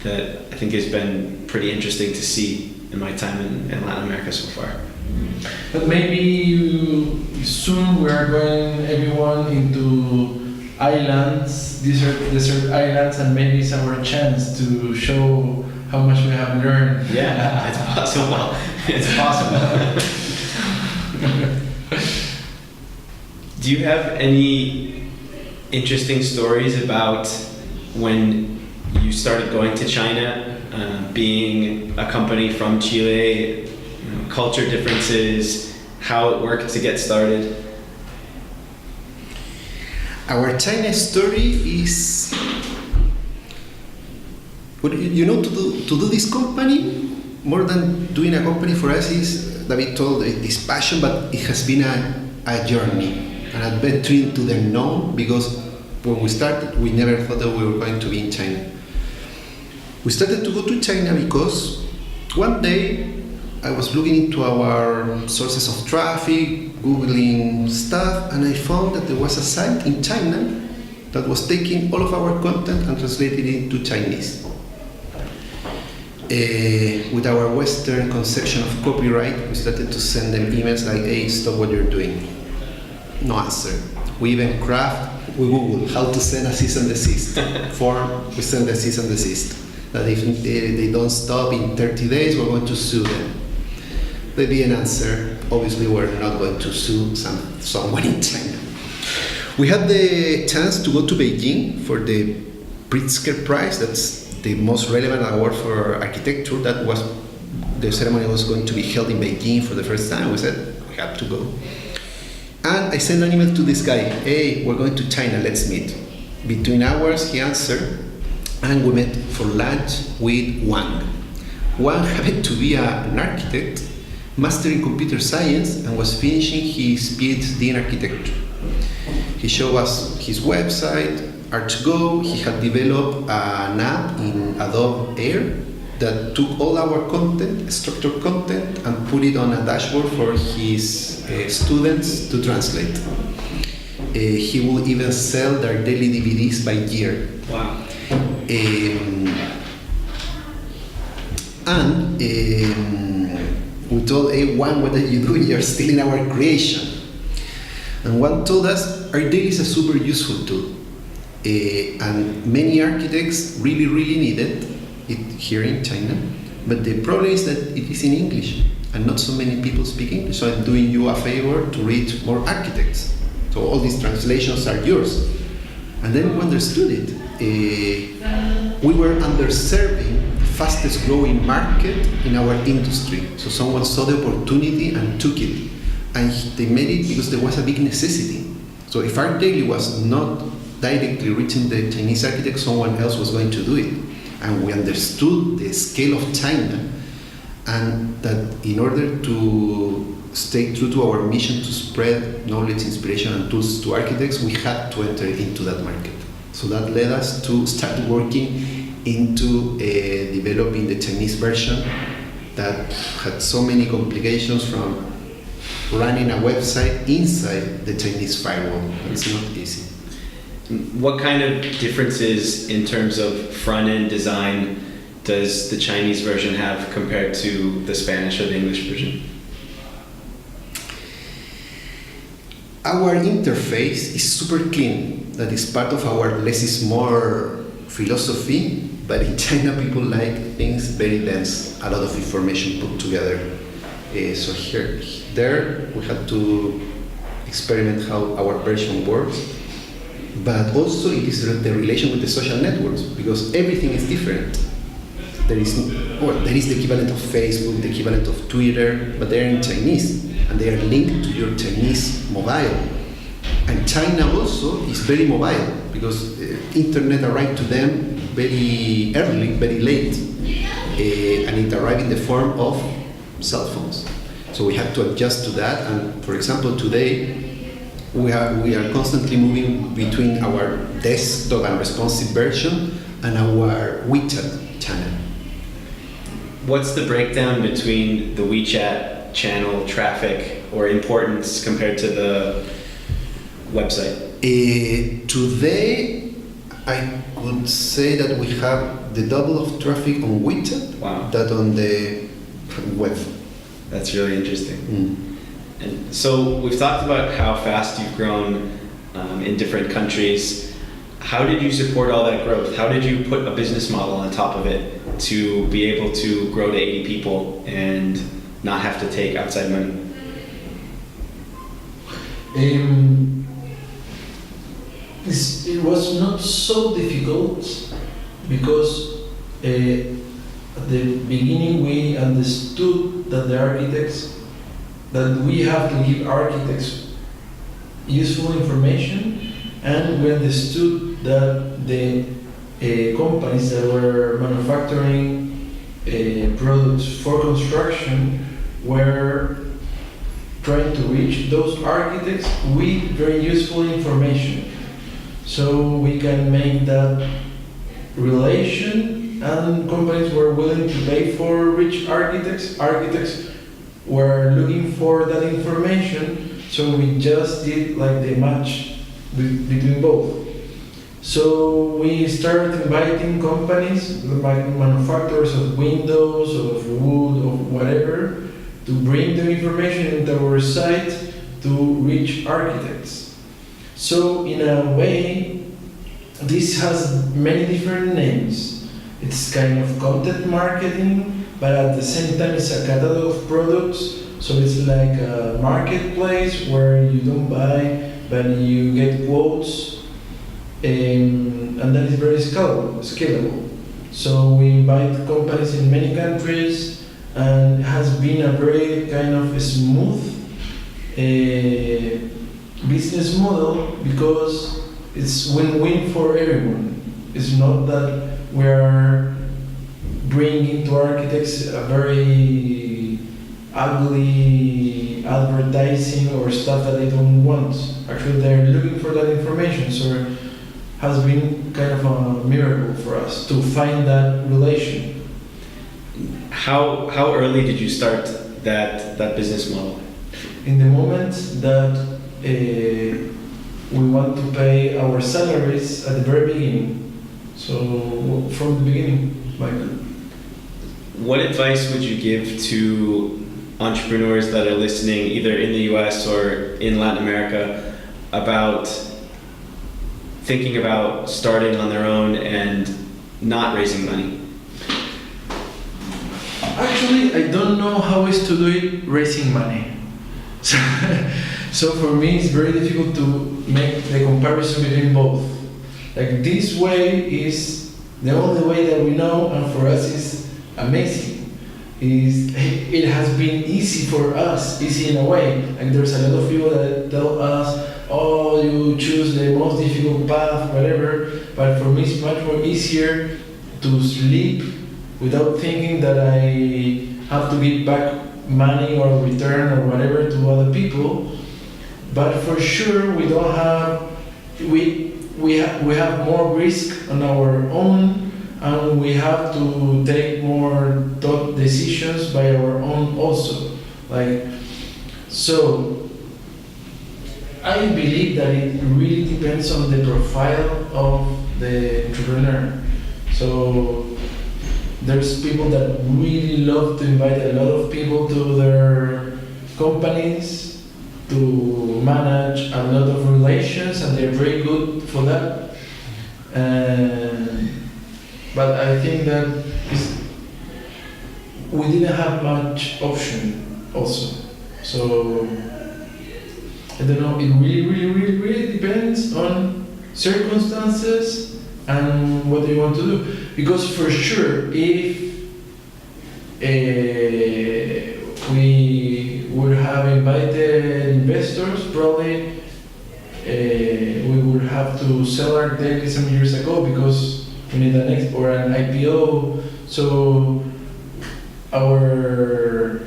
Speaker 1: that I think has been pretty interesting to see in my time in Latin America so far.
Speaker 3: But maybe soon we are going everyone into islands, desert islands, and maybe it's our chance to show how much we have learned.
Speaker 1: Yeah, it's possible. It's possible. Do you have any interesting stories about when you started going to China, being a company from Chile, culture differences, how it worked to get started?
Speaker 2: Our China story is, to do this company, more than doing a company for us is, David told, this passion, but it has been a journey, an adventure into the unknown, because when we started, we never thought that we were going to be in China. We started to go to China because one day I was looking into our sources of traffic, Googling stuff, and I found that there was a site in China that was taking all of our content and translating it into Chinese. With our Western conception of copyright, we started to send them emails like, hey, stop what you're doing. No answer. We even we Google how to send a cease and desist form. We send a cease and desist. That if they don't stop in 30 days, we're going to sue them. They didn't answer. Obviously, we're not going to sue someone in China. We had the chance to go to Beijing for the Pritzker Prize. That's the most relevant award for architecture. The ceremony was going to be held in Beijing for the first time. We said we have to go. And I sent an email to this guy. Hey, we're going to China. Let's meet. Between hours, he answered. And we met for lunch with Wang. Wang happened to be an architect, master in computer science, and was finishing his PhD in architecture. He showed us his website, ArchGo. He had developed an app in Adobe Air that took all our content, structured content, and put it on a dashboard for his students to translate. He will even sell their daily DVDs by year.
Speaker 1: Wow.
Speaker 2: We told, hey, Juan, what are you doing? You're stealing our creation. And Juan told us, Archdaily is a super useful tool. And many architects really need it here in China. But the problem is that it is in English, and not so many people speak English. So I'm doing you a favor to read more architects. So all these translations are yours. And then we understood it. We were underserving the fastest growing market in our industry. So someone saw the opportunity and took it. And they made it because there was a big necessity. So if Archdaily was not directly reaching the Chinese architects, someone else was going to do it. And we understood the scale of China, and that in order to stay true to our mission to spread knowledge, inspiration, and tools to architects, we had to enter into that market. So that led us to start working into developing the Chinese version that had so many complications, from running a website inside the Chinese firewall. It's not easy.
Speaker 1: What kind of differences in terms of front-end design does the Chinese version have compared to the Spanish or the English version?
Speaker 2: Our interface is super clean. That is part of our less is more philosophy, but in China people like things very dense, a lot of information put together. So there we had to experiment how our version works. But also it is the relation with the social networks, because everything is different. There is the equivalent of Facebook, the equivalent of Twitter, but they are in Chinese, and they are linked to your Chinese mobile. And China also is very mobile, because internet arrived to them very early, very late, and it arrived in the form of cell phones. So we had to adjust to that, and for example today, we are constantly moving between our desktop and responsive version and our WeChat channel.
Speaker 1: What's the breakdown between the WeChat channel traffic or importance compared to the website?
Speaker 2: Today, I could say that we have the double of traffic on WeChat that on the web.
Speaker 1: That's really interesting. And so we've talked about how fast you've grown in different countries. How did you support all that growth? How did you put a business model on top of it to be able to grow to 80 people and not have to take outside money?
Speaker 3: It was not so difficult, because at the beginning we understood that the architects, that we have to give architects useful information, and we understood that the companies that were manufacturing products for construction were trying to reach those architects with very useful information. So we can make that relation, and companies were willing to pay for rich architects. Architects were looking for that information, so we just did like the match between both. So we started inviting companies, like manufacturers of windows, of wood, of whatever, to bring the information into our site to reach architects. So in a way, this has many different names. It's kind of content marketing, but at the same time it's a catalog of products. So it's like a marketplace where you don't buy, but you get quotes, and that is very scalable. So we invite companies in many countries, and it has been a very kind of smooth business model, because it's win-win for everyone. It's not that we are bringing to architects a very ugly advertising or stuff that they don't want. Actually, they're looking for that information, so it has been kind of a miracle for us to find that relation.
Speaker 1: How early did you start that business model?
Speaker 3: In the moment that we want to pay our salaries at the very beginning. So from the beginning, Michael.
Speaker 1: What advice would you give to entrepreneurs that are listening, either in the US or in Latin America, about thinking about starting on their own and not raising money?
Speaker 3: Actually, I don't know how is to do it raising money. So, so for me, it's very difficult to make the comparison between both. Like this way is the only way that we know, and for us is amazing. It has been easy for us, easy in a way. Like there's a lot of people that tell us, oh, you choose the most difficult path, whatever. But for me, it's much more easier to sleep without thinking that I have to give back money or return or whatever to other people. But for sure, we don't have we have more risk on our own, and we have to take more thought decisions by our own also. Like so, I believe that it really depends on the profile of the entrepreneur. So there's people that really love to invite a lot of people to their companies to manage a lot of relations, and they're very good for that. But I think that we didn't have much option also. So I don't know, it really depends on circumstances and what you want to do. Because for sure, if we would have invited investors, probably we would have to sell Archdaily some years ago because we need an or an IPO. So our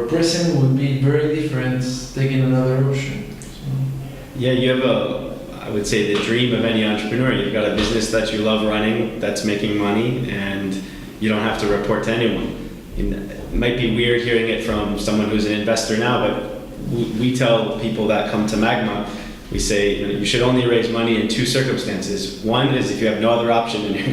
Speaker 3: present would be very different taking another option. So.
Speaker 1: Yeah, you have I would say the dream of any entrepreneur. You've got a business that you love running, that's making money, and you don't have to report to anyone. It might be weird hearing it from someone who's an investor now, but we tell people that come to Magma, we say, you should only raise money in two circumstances. One is if you have no other option and you're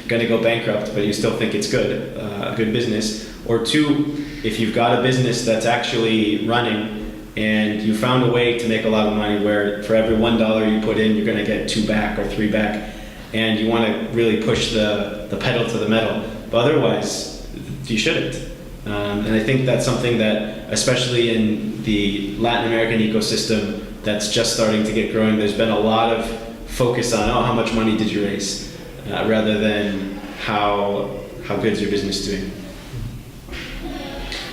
Speaker 1: gonna go bankrupt, but you still think it's good, a good business. Or two, if you've got a business that's actually running and you found a way to make a lot of money where for every $1 you put in, you're gonna get 2 back or 3 back, and you wanna really push the pedal to the metal. But otherwise, you shouldn't. And I think that's something that, especially in the Latin American ecosystem that's just starting to get growing, there's been a lot of focus on, how much money did you raise, rather than how good is your business doing.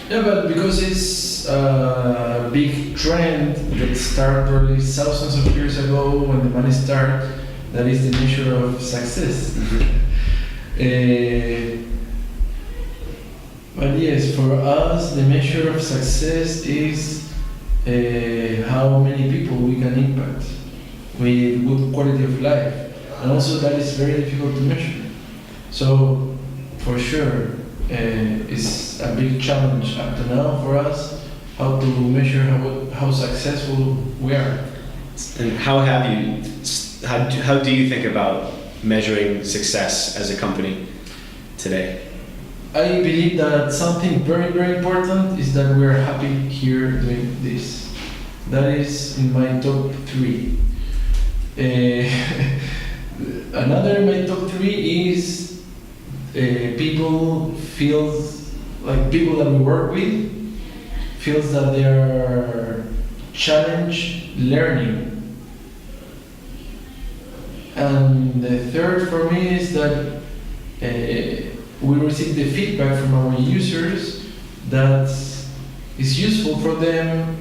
Speaker 3: Yeah, but because it's a big trend that started probably thousands of years ago when the money started, that is the measure of success. But yes, for us, the measure of success is how many people we can impact with good quality of life. And also that is very difficult to measure. So, for sure, it's a big challenge up to now for us, how to measure how successful we are.
Speaker 1: And how do you think about measuring success as a company today?
Speaker 3: I believe that something very, very important is that we're happy here doing this. That is in my top 3. Another in my top 3 is people that we work with feels that they are challenged learning. And the third for me is that we receive the feedback from our users that is useful for them,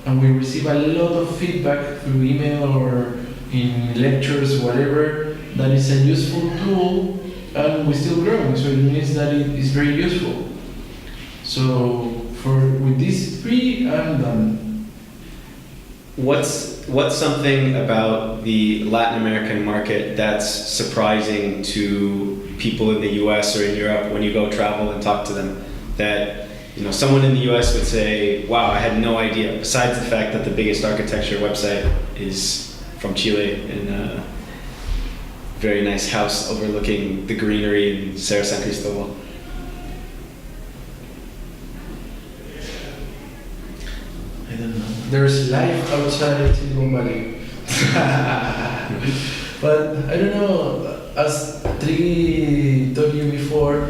Speaker 3: and we receive a lot of feedback through email or in lectures, whatever, that is a useful tool, and we're still growing, so it means that it is very useful. So with these 3, I'm done.
Speaker 1: What's something about the Latin American market that's surprising to people in the US or in Europe when you go travel and talk to them, that someone in the US would say, wow, I had no idea, besides the fact that the biggest architecture website is from Chile in a very nice house overlooking the greenery in Cerro San Cristobal?
Speaker 3: I don't know. There's life outside Silicon Valley. But I don't know, as Triggy told you before,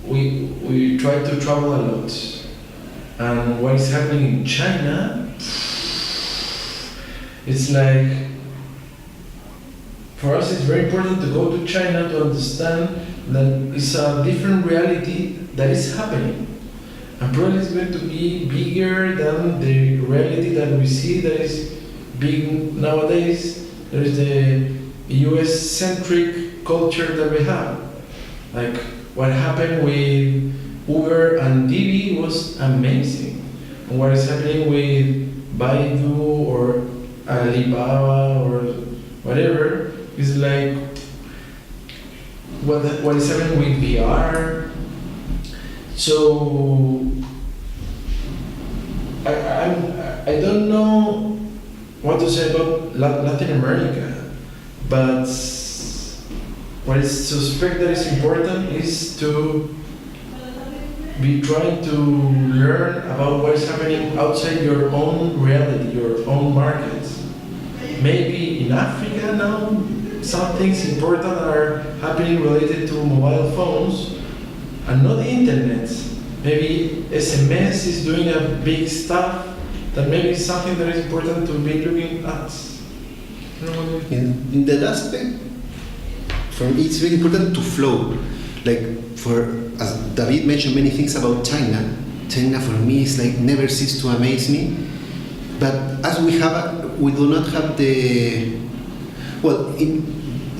Speaker 3: we try to travel a lot, and what is happening in China, it's like, for us it's very important to go to China to understand that it's a different reality that is happening. And probably it's going to be bigger than the reality that we see that is big nowadays. There is the US-centric culture that we have. Like what happened with Uber and Didi was amazing. And what is happening with Baidu or Alibaba or whatever is like what is happening with VR. So I don't know what to say about Latin America, but what I suspect that is important is to be trying to learn about what is happening outside your own reality, your own markets. Maybe in Africa now, some things important are happening related to mobile phones and not the internet. Maybe SMS is doing a big stuff that maybe is something that is important to be looking at.
Speaker 2: In that aspect, for me it's very important to flow. Like as David mentioned many things about China. China for me is like never cease to amaze me. But as we do not have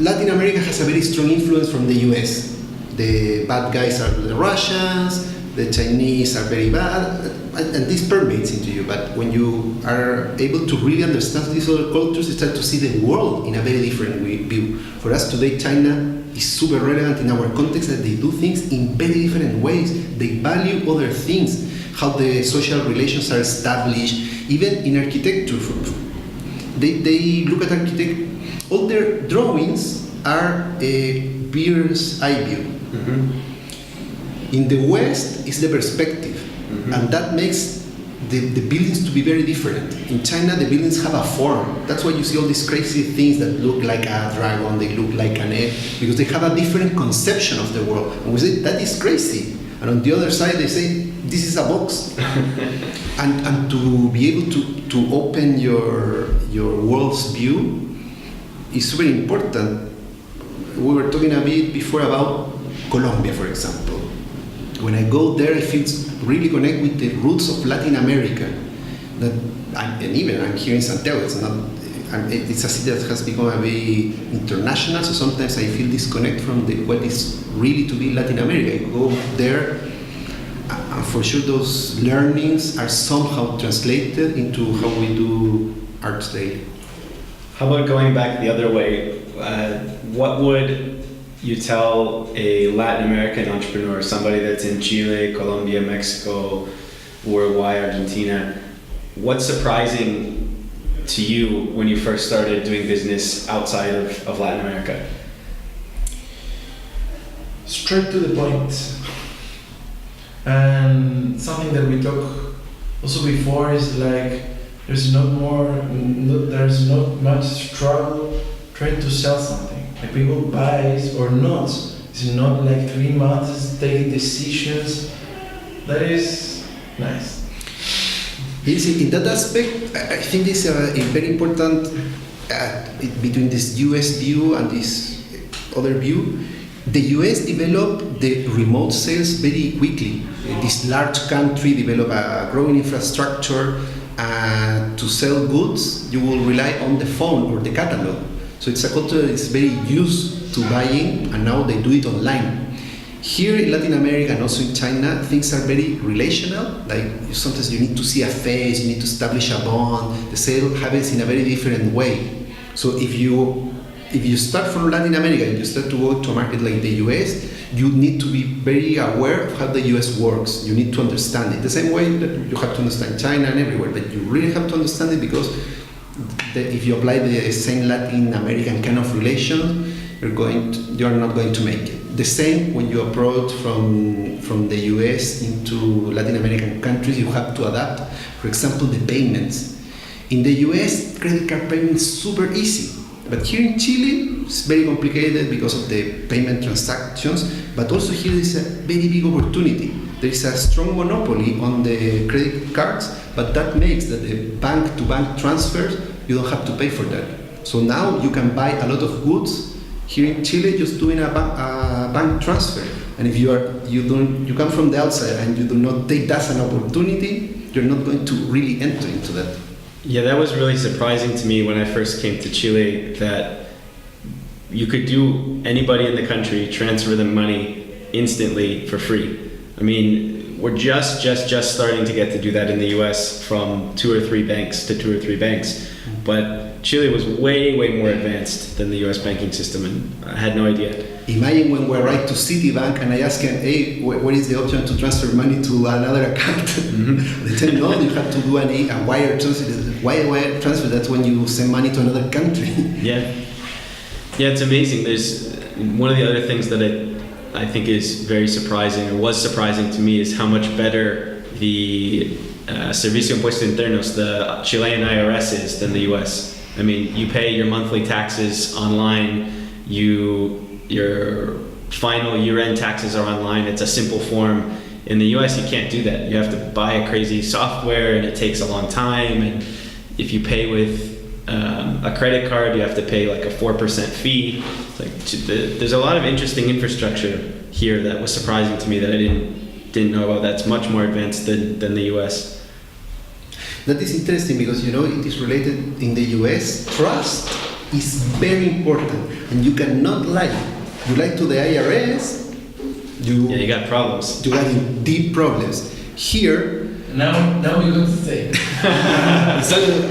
Speaker 2: Latin America has a very strong influence from the US. The bad guys are the Russians, the Chinese are very bad, and this permeates into you. But when you are able to really understand these other cultures, you start to see the world in a very different view. For us today, China is super relevant in our context that they do things in very different ways. They value other things, how the social relations are established, even in architecture. They look at architecture, all their drawings are a bird's eye view. Mm-hmm. In the West, it's the perspective, mm-hmm. and that makes the buildings to be very different. In China, the buildings have a form. That's why you see all these crazy things that look like a dragon, they look like an egg, because they have a different conception of the world. And we say, that is crazy. And on the other side, they say, this is a box. and to be able to open your world's view is very important. We were talking a bit before about Colombia, for example. When I go there, I feel really connect with the roots of Latin America. And even I'm here in Santiago. It's a city that has become a very international. So sometimes I feel disconnect from what is really to be Latin America. I go there, and for sure those learnings are somehow translated into how we do Archdaily.
Speaker 1: How about going back the other way? What would you tell a Latin American entrepreneur, somebody that's in Chile, Colombia, Mexico, Uruguay, Argentina, what's surprising to you when you first started doing business outside of Latin America?
Speaker 3: Straight to the point. And something that we talked also before is like there's not much struggle trying to sell something. Like people buys or not. It's not like 3 months taking decisions. That is nice.
Speaker 2: In that aspect, I think this is a very important between this US view and this other view. The US developed the remote sales very quickly. This large country developed a growing infrastructure. To sell goods, you will rely on the phone or the catalog. So it's a culture that is very used to buying, and now they do it online. Here in Latin America and also in China, things are very relational. Like sometimes you need to see a face, you need to establish a bond. The sale happens in a very different way. So if you start from Latin America and you start to go to a market like the US, you need to be very aware of how the US works. You need to understand it. The same way that you have to understand China and everywhere, but you really have to understand it because if you apply the same Latin American kind of relation, you are not going to make it. The same when you approach from the US into Latin American countries, you have to adapt. For example, the payments. In the US, credit card payments super easy. But here in Chile, it's very complicated because of the payment transactions, but also here is a very big opportunity. There is a strong monopoly on the credit cards, but that makes that the bank-to-bank transfers, you don't have to pay for that. So now you can buy a lot of goods here in Chile just doing a bank transfer. And if you come from the outside and you do not take that as an opportunity, you're not going to really enter into that.
Speaker 1: Yeah, that was really surprising to me when I first came to Chile, that you could do anybody in the country transfer them money instantly for free. I mean, we're just starting to get to do that in the US from 2 or 3 banks to 2 or 3 banks. But Chile was way more advanced than the US banking system, and I had no idea.
Speaker 2: Imagine when we arrived to Citibank and I asked him, hey, what is the option to transfer money to another account? Mm-hmm. They tell me, no, you have to do a wire transfer. Why wire transfer? That's when you send money to another country.
Speaker 1: Yeah, it's amazing. There's one of the other things that I think is very surprising, or was surprising to me, is how much better the Servicio Impuestos Internos, the Chilean IRS, is than the US. I mean, you pay your monthly taxes online, your final year-end taxes are online, it's a simple form. In the US, you can't do that. You have to buy a crazy software and it takes a long time, and if you pay with a credit card, you have to pay like a 4% fee. There's a lot of interesting infrastructure here that was surprising to me that I didn't know about. That's much more advanced than the US.
Speaker 2: That is interesting because, it is related in the US. Trust is very important, and you cannot lie. You lie to the IRS, you
Speaker 1: got problems.
Speaker 2: You got deep problems. Here,
Speaker 3: now you're going to say.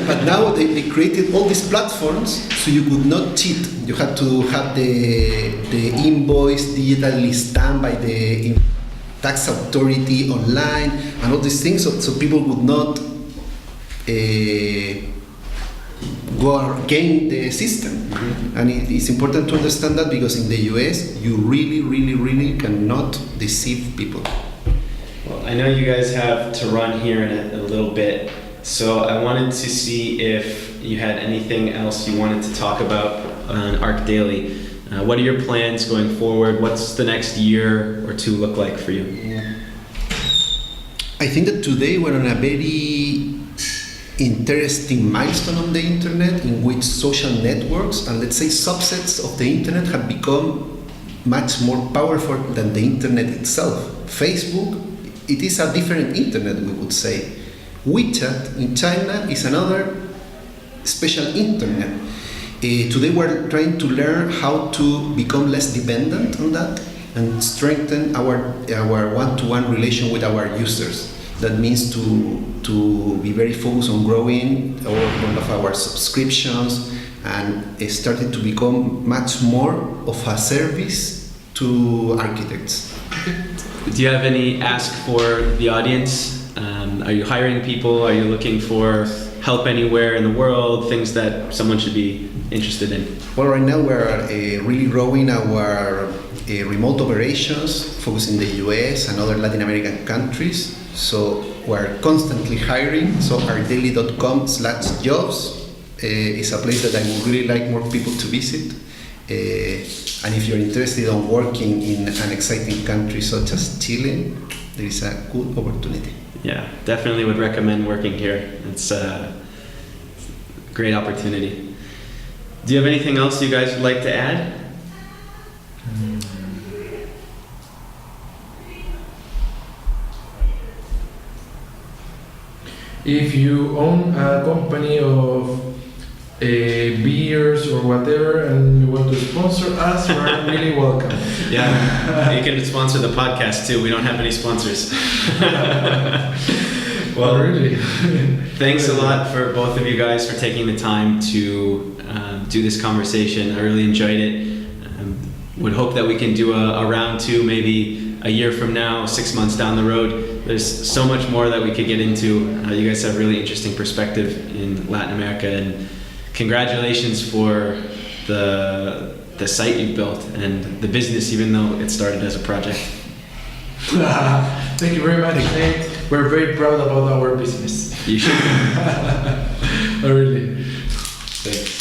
Speaker 2: But now they created all these platforms so you could not cheat. You had to have the invoice digitally stamped by the tax authority online and all these things, so people would not go against the system. Mm-hmm. And it's important to understand that because in the US you really cannot deceive people.
Speaker 1: Well, I know you guys have to run here in a little bit, so I wanted to see if you had anything else you wanted to talk about on Archdaily. What are your plans going forward? What's the next year or 2 look like for you?
Speaker 2: I think that today we're on a very interesting milestone on the internet in which social networks and, let's say, subsets of the internet have become much more powerful than the internet itself. Facebook, it is a different internet, we would say. WeChat in China is another special internet. Today we're trying to learn how to become less dependent on that and strengthen our one-to-one relation with our users. That means to be very focused on growing one of our subscriptions and starting to become much more of a service to architects.
Speaker 1: Do you have any ask for the audience? Are you hiring people? Are you looking for help anywhere in the world? Things that someone should be interested in?
Speaker 2: Well, right now we're really growing our remote operations, focused in the US and other Latin American countries. So we're constantly hiring. So archdaily.com/jobs is a place that I would really like more people to visit. And if you're interested in working in an exciting country such as Chile, there is a good opportunity.
Speaker 1: Yeah, definitely would recommend working here. It's a great opportunity. Do you have anything else you guys would like to add?
Speaker 3: If you own a company of beers or whatever and you want to sponsor us, you're really welcome.
Speaker 1: Yeah, you can sponsor the podcast too. We don't have any sponsors. Well,
Speaker 3: really?
Speaker 1: Thanks a lot for both of you guys for taking the time to do this conversation. I really enjoyed it. Would hope that we can do a round 2 maybe a year from now, 6 months down the road. There's so much more that we could get into. You guys have really interesting perspective in Latin America, and congratulations for the site you built and the business, even though it started as a project.
Speaker 3: Thank you very much, Nate. We're very proud about our business.
Speaker 1: You should.
Speaker 3: Really.
Speaker 1: Thanks.